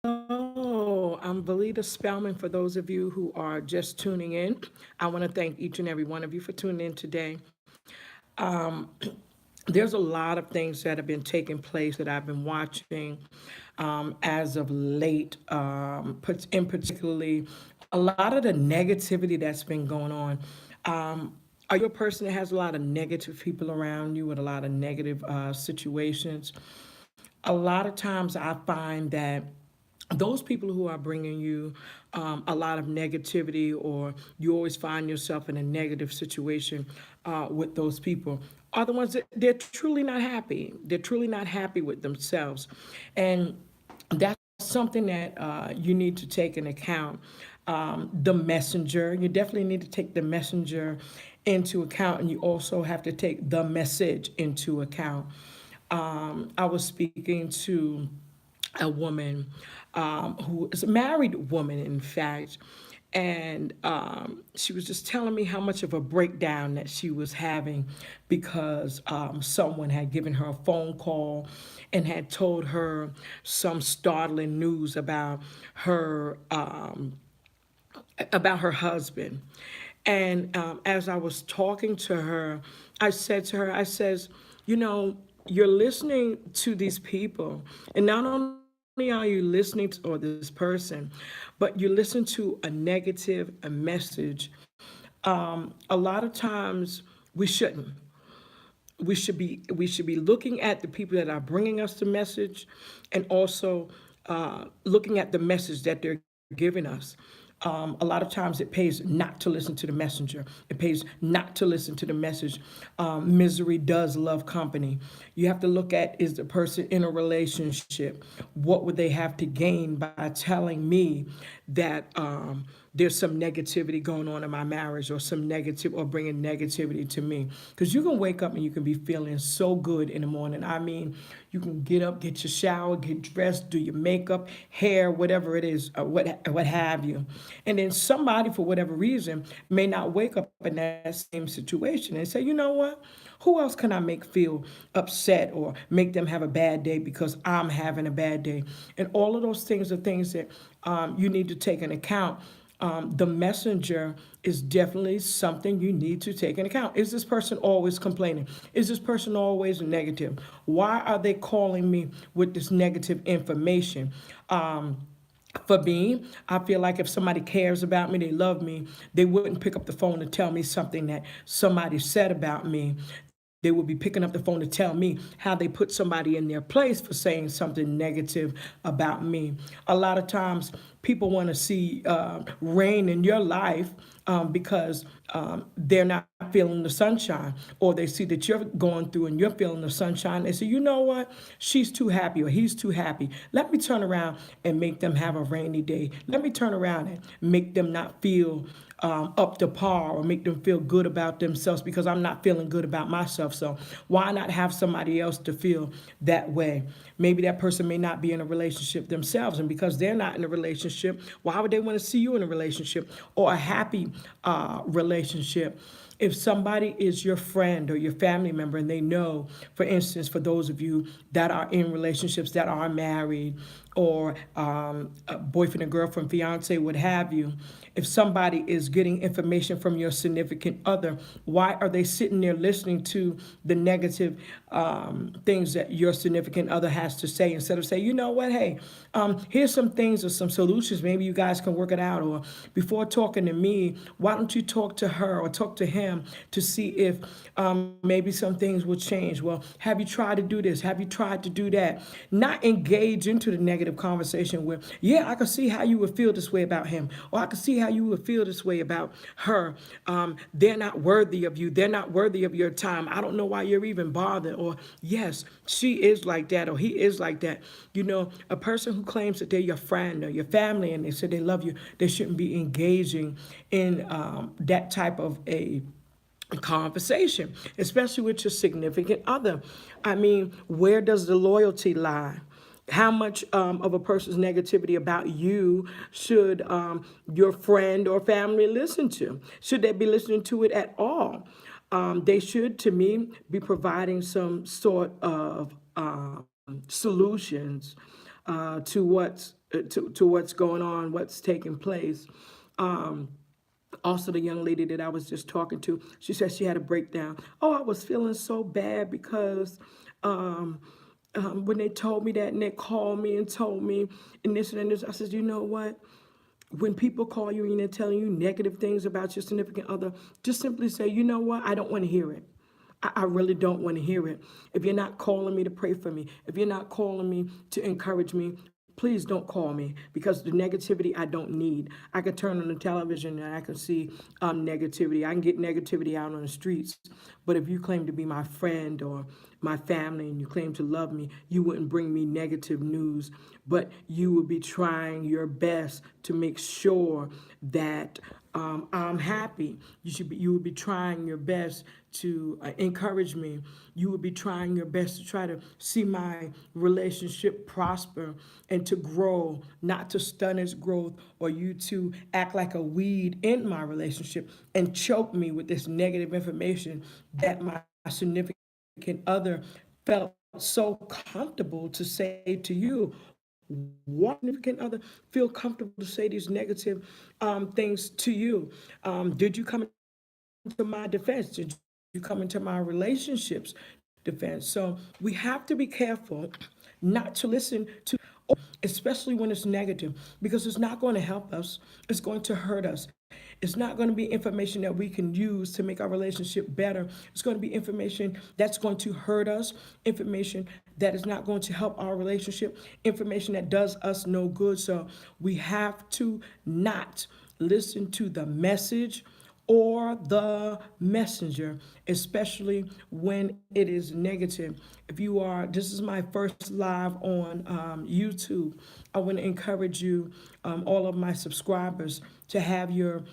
Hello, I'm Valita Spellman. For those of you who are just tuning in, I want to thank each and every one of you for tuning in today. Um, there's a lot of things that have been taking place that I've been watching as of late, in particularly a lot of the negativity that's been going on. Are you a person that has a lot of negative people around you with a lot of negative situations? A lot of times I find that those people who are bringing you a lot of negativity, or you always find yourself in a negative situation with those people, are the ones that they're truly not happy. They're truly not happy with themselves. And that's something that you need to take into account. The messenger, you definitely need to take the messenger into account, and you also have to take the message into account. I was speaking to a woman who is a married woman, in fact, and she was just telling me how much of a breakdown that she was having because someone had given her a phone call and had told her some startling news about her husband. And as I was talking to her, I said to her, I says, you know, you're listening to these people, and not only are you listening to or this person, but you listen to a negative a message. A lot of times we shouldn't. We should be looking at the people that are bringing us the message, and also looking at the message that they're giving us. A lot of times it pays not to listen to the messenger. It pays not to listen to the message. Misery does love company. You have to look at, is the person in a relationship? What would they have to gain by telling me that there's some negativity going on in my marriage, or some negative, or bringing negativity to me? Because you can wake up and you can be feeling so good in the morning. I mean, you can get up, get your shower, get dressed, do your makeup, hair, whatever it is, what have you. And then somebody, for whatever reason, may not wake up in that same situation and say, you know what? Who else can I make feel upset or make them have a bad day because I'm having a bad day? And all of those things are things that you need to take into account. The messenger is definitely something you need to take into account. Is this person always complaining? Is this person always negative? Why are they calling me with this negative information? For me, I feel like if somebody cares about me, they love me, they wouldn't pick up the phone to tell me something that somebody said about me. They would be picking up the phone to tell me how they put somebody in their place for saying something negative about me. A lot of times, people want to see rain in your life because they're not feeling the sunshine, or they see that you're going through and you're feeling the sunshine. They say, you know what? She's too happy, or he's too happy. Let me turn around and make them have a rainy day. Let me turn around and make them not feel up to par, or make them feel good about themselves, because I'm not feeling good about myself. So why not have somebody else to feel that way? Maybe that person may not be in a relationship themselves, and because they're not in a relationship, why would they want to see you in a relationship, or a happy relationship? If somebody is your friend or your family member, and they know, for instance, for those of you that are in relationships, that are married, or a boyfriend and girlfriend, fiance, what have you, if somebody is getting information from your significant other, why are they sitting there listening to the negative things that your significant other has to say, instead of saying, you know what, hey, here's some things or some solutions, maybe you guys can work it out, or before talking to me, why don't you talk to her or talk to him to see if maybe some things will change? Well, have you tried to do this? Have you tried to do that? Not engage into the negative conversation where, yeah, I can see how you would feel this way about him, or I can see how you would feel this way about her. They're not worthy of you. They're not worthy of your time. I don't know why you're even bothered. Or, yes, she is like that, or he is like that. You know, a person who claims that they're your friend or your family and they say they love you, they shouldn't be engaging in that type of a conversation, especially with your significant other. I mean, where does the loyalty lie? How much of a person's negativity about you should your friend or family listen to? Should they be listening to it at all? They should, to me, be providing some sort of solutions to what's to what's going on, what's taking place. Also, the young lady that I was just talking to, she said she had a breakdown. Oh, I was feeling so bad because um, when they told me that and they called me and told me and this and this, I said, you know what? When people call you and they're telling you negative things about your significant other, just simply say, you know what? I don't want to hear it. I really don't want to hear it. If you're not calling me to pray for me, if you're not calling me to encourage me, please don't call me, because the negativity I don't need. I can turn on the television and I can see negativity. I can get negativity out on the streets. But if you claim to be my friend or my family and you claim to love me, you wouldn't bring me negative news, but you would be trying your best to make sure that I'm happy. You would be trying your best to encourage me. You would be trying your best to try to see my relationship prosper and to grow, not to stun its growth, or you to act like a weed in my relationship and choke me with this negative information that my significant other felt so comfortable to say to you. What significant other feel comfortable to say these negative things to you? Did you come into my defense? Did you come into my relationships defense? So we have to be careful not to listen to, especially when it's negative, because it's not going to help us. It's going to hurt us. It's not going to be information that we can use to make our relationship better. It's going to be information that's going to hurt us, information that is not going to help our relationship, information that does us no good. So we have to not listen to the message or the messenger, especially when it is negative. If you are, this is my first live on YouTube. I want to encourage you, all of my subscribers, to have your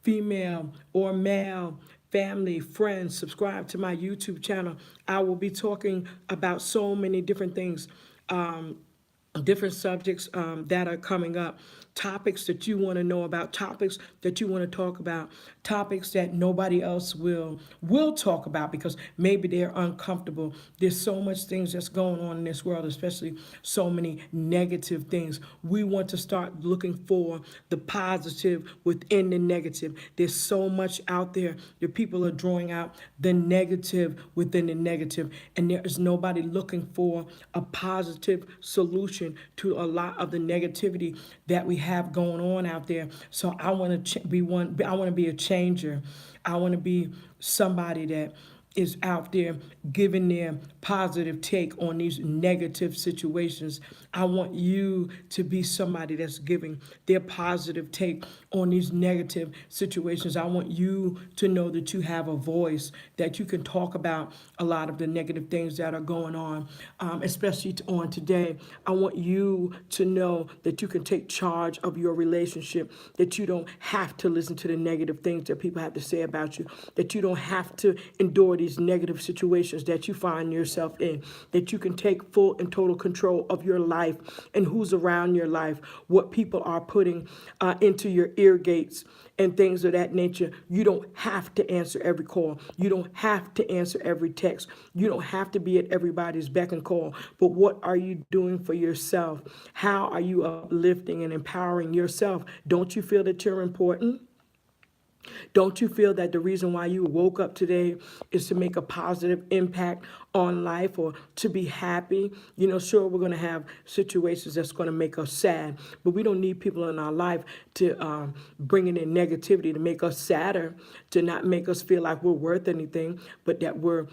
female or male family, friends, subscribe to my YouTube channel. I will be talking about so many different things, different subjects that are coming up, topics that you want to know about, topics that you want to talk about, topics that nobody else will talk about because maybe they're uncomfortable. There's so much things that's going on in this world, especially so many negative things. We want to start looking for the positive within the negative. There's so much out there that people are drawing out the negative within the negative, and there is nobody looking for a positive solution to a lot of the negativity that we have going on out there. So I want to be one. I want to be a changer. I want to be somebody that is out there giving their positive take on these negative situations. I want you to be somebody that's giving their positive take on these negative situations. I want you to know that you have a voice, that you can talk about a lot of the negative things that are going on, especially on today. I want you to know that you can take charge of your relationship, that you don't have to listen to the negative things that people have to say about you, that you don't have to endure these negative situations that you find yourself in, that you can take full and total control of your life and who's around your life, what people are putting into your ear gates and things of that nature. You don't have to answer every call. You don't have to answer every text. You don't have to be at everybody's beck and call. But what are you doing for yourself? How are you uplifting and empowering yourself? Don't you feel that you're important? Don't you feel that the reason why you woke up today is to make a positive impact on life or to be happy? You know, sure, we're going to have situations that's going to make us sad, but we don't need people in our life to bring in negativity to make us sadder, to not make us feel like we're worth anything, but that we're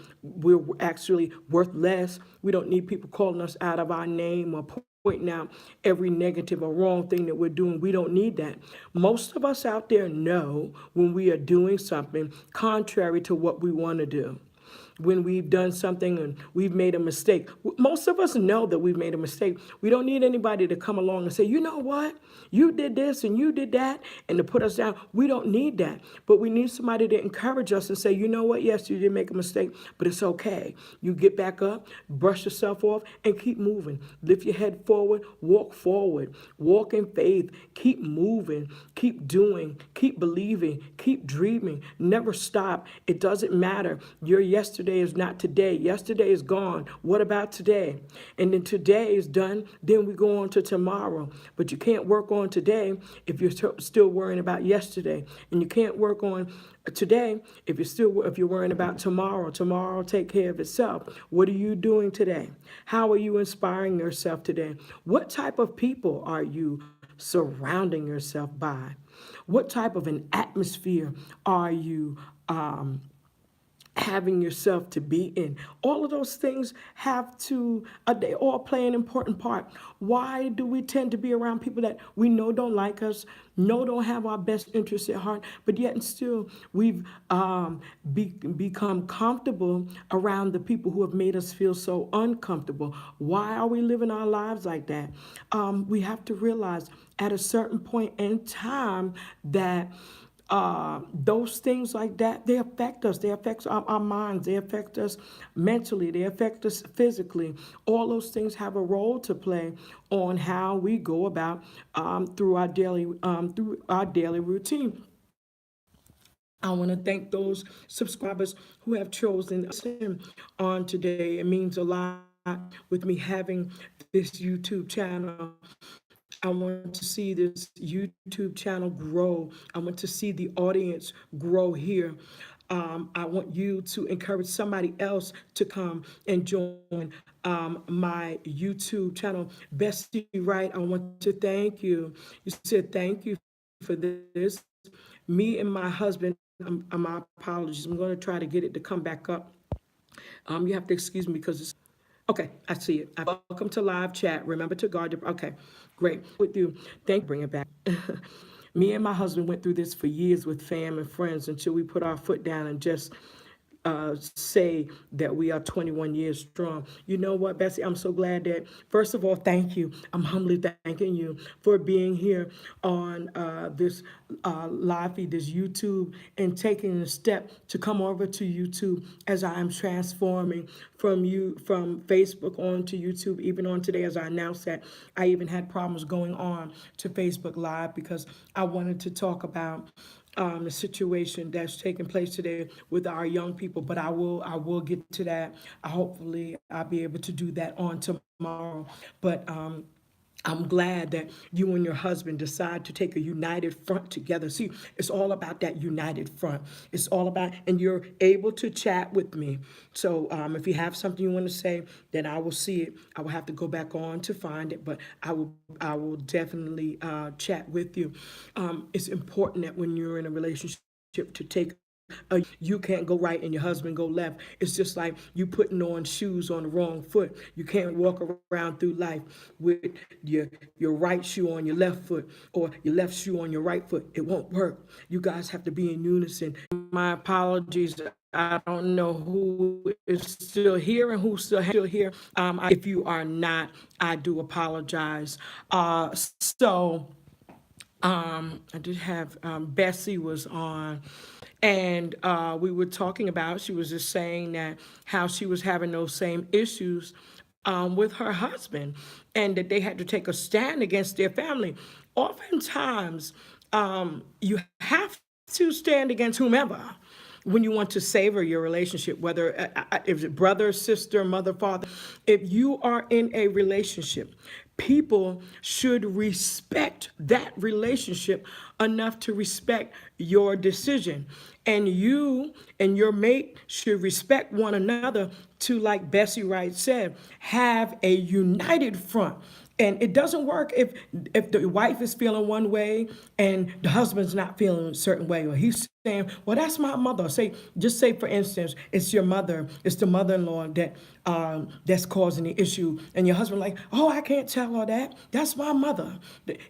actually worth less. We don't need people calling us out of our name or pointing out every negative or wrong thing that we're doing. We don't need that. Most of us out there know when we are doing something contrary to what we want to do. When we've done something and we've made a mistake. Most of us know that we've made a mistake. We don't need anybody to come along and say, you know what? You did this and you did that, and to put us down. We don't need that. But we need somebody to encourage us and say, you know what? Yes, you did make a mistake, but it's okay. You get back up, brush yourself off, and keep moving. Lift your head forward, walk in faith, keep moving, keep doing, keep believing, keep dreaming, never stop. It doesn't matter. Your yesterday yesterday is not today. Yesterday is gone. What about today? And then today is done. Then we go on to tomorrow. But you can't work on today if you're still worrying about yesterday. And you can't work on today if you're worrying about tomorrow. Tomorrow will take care of itself. What are you doing today? How are you inspiring yourself today? What type of people are you surrounding yourself by? What type of an atmosphere are you having yourself to be in? All of those things they all play an important part. Why do we tend to be around people that we know don't like us, know don't have our best interests at heart, but yet and still we've become comfortable around the people who have made us feel so uncomfortable? Why are we living our lives like that? We have to realize at a certain point in time that those things like that, they affect us. They affect our minds. They affect us mentally. They affect us physically. All those things have a role to play on how we go about through our daily routine. I want to thank those subscribers who have chosen us on today. It means a lot with me having this YouTube channel. I want to see this YouTube channel grow. I want to see the audience grow here. I want you to encourage somebody else to come and join my YouTube channel. Bessie Wright, I want to thank you. You said thank you for this. Me and my husband, my apologies. I'm going to try to get it to come back up. You have to excuse me because it's okay. I see it. Welcome to live chat. Remember to guard your. Okay, great. With you. Thank you. Bring it back. Me and my husband went through this for years with fam and friends until we put our foot down and just say that we are 21 years strong. You know what, Bessie? I'm so glad that, first of all, thank you. I'm humbly thanking you for being here on this live feed, this YouTube, and taking a step to come over to YouTube as I am transforming from Facebook on to YouTube. Even on today, as I announced that, I even had problems going on to Facebook Live because I wanted to talk about the situation that's taking place today with our young people, but I will get to that. Hopefully, I'll be able to do that on tomorrow. But I'm glad that you and your husband decide to take a united front together. See, it's all about that united front. It's all about, and you're able to chat with me. So if you have something you want to say, then I will see it. I will have to go back on to find it, but I will definitely chat with you. It's important that when you're in a relationship to take you can't go right and your husband go left. It's just like you putting on shoes on the wrong foot. You can't walk around through life with your right shoe on your left foot or your left shoe on your right foot. It won't work. You guys have to be in unison. My apologies. I don't know who is still here and who's still here. If you are not, I do apologize. I did have Bessie was on, and we were talking about, she was just saying that how she was having those same issues with her husband and that they had to take a stand against their family. Oftentimes, you have to stand against whomever when you want to savor your relationship, whether if it's brother, sister, mother, father. If you are in a relationship, people should respect that relationship enough to respect your decision. And you and your mate should respect one another to, like Bessie Wright said, have a united front. And it doesn't work if the wife is feeling one way and the husband's not feeling a certain way, or he's saying, well, that's my mother. Just say, for instance, it's your mother, it's the mother-in-law that's causing the issue. And your husband like, oh, I can't tell her that. That's my mother.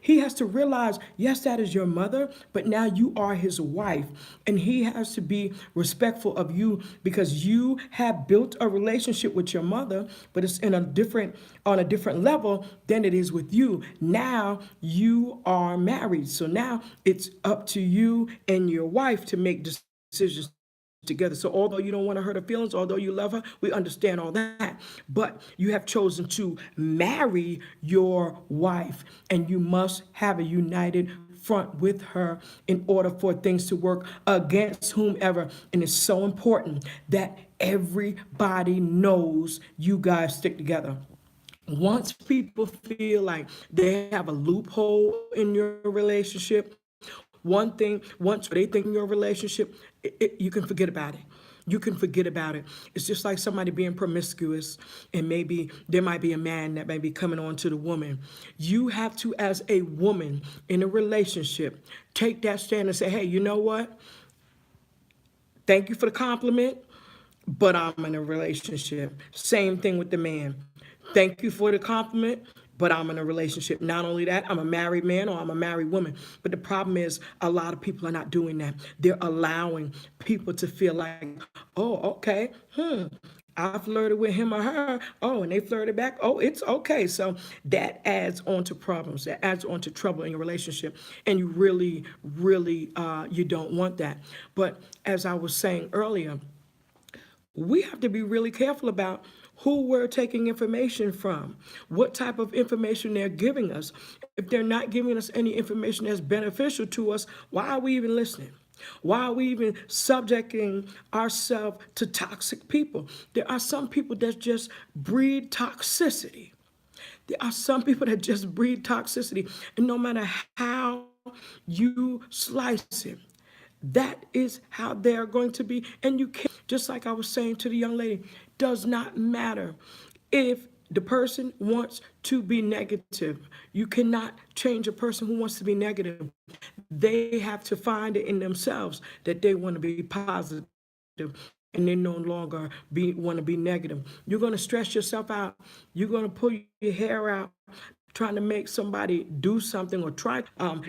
He has to realize, yes, that is your mother, but now you are his wife. And he has to be respectful of you because you have built a relationship with your mother, but it's on a different level than it is with you. Now you are married. So now it's up to you and your wife to make decisions together. So although you don't want to hurt her feelings, although you love her, we understand all that. But you have chosen to marry your wife, and you must have a united front with her in order for things to work against whomever. And it's so important that Everybody knows you guys stick together. Once people feel like they have a loophole in your relationship, one thing, once they think in your relationship, you can forget about it. You can forget about it. It's just like somebody being promiscuous, and maybe there might be a man that may be coming on to the woman. You have to, as a woman in a relationship, take that stand and say, hey, you know what? Thank you for the compliment, but I'm in a relationship. Same thing with the man. Thank you for the compliment, but I'm in a relationship. Not only that, I'm a married man or I'm a married woman. But the problem is a lot of people are not doing that. They're allowing people to feel like, oh, okay, I flirted with him or her. Oh, and they flirted back. Oh, it's okay. So that adds on to problems. That adds on to trouble in your relationship. And you really, really, you don't want that. But as I was saying earlier, we have to be really careful about who we're taking information from, what type of information they're giving us. If they're not giving us any information that's beneficial to us, why are we even listening? Why are we even subjecting ourselves to toxic people? There are some people that just breed toxicity. There are some people that just breed toxicity. And no matter how you slice it, that is how they're going to be. And you can't, just like I was saying to the young lady, does not matter if the person wants to be negative. You cannot change a person who wants to be negative. They have to find it in themselves that they want to be positive, and they no longer want to be negative. You're going to stress yourself out. You're going to pull your hair out trying to make somebody do something or try.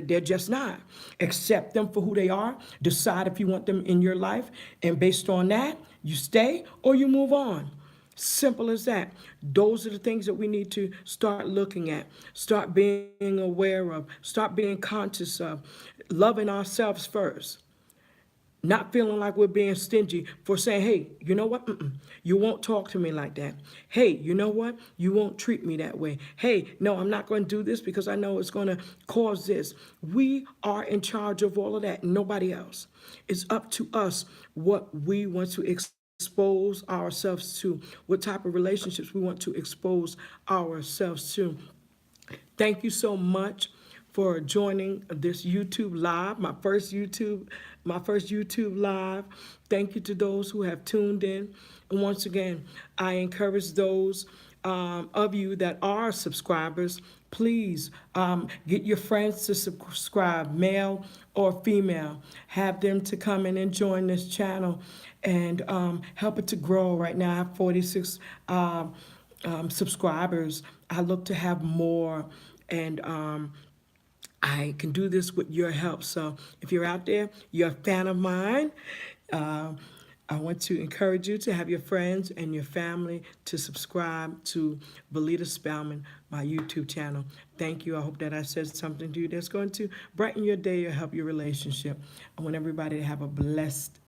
They're just not. Accept them for who they are. Decide if you want them in your life. And based on that, you stay or you move on. Simple as that. Those are the things that we need to start looking at, start being aware of, start being conscious of, loving ourselves first. Not feeling like we're being stingy for saying, hey, you know what? You won't talk to me like that. Hey, you know what? You won't treat me that way. Hey, no, I'm not going to do this because I know it's going to cause this. We are in charge of all of that, nobody else. It's up to us what we want to expose ourselves to, what type of relationships we want to expose ourselves to. Thank you so much for joining this YouTube live, my first YouTube live. Thank you to those who have tuned in. And once again, I encourage those of you that are subscribers, please get your friends to subscribe, male or female. Have them to come in and join this channel and help it to grow. Right now, I have 46 subscribers. I look to have more, and I can do this with your help. So if you're out there, you're a fan of mine, I want to encourage you to have your friends and your family to subscribe to Belita Spellman, my YouTube channel. Thank you. I hope that I said something to you that's going to brighten your day or help your relationship. I want everybody to have a blessed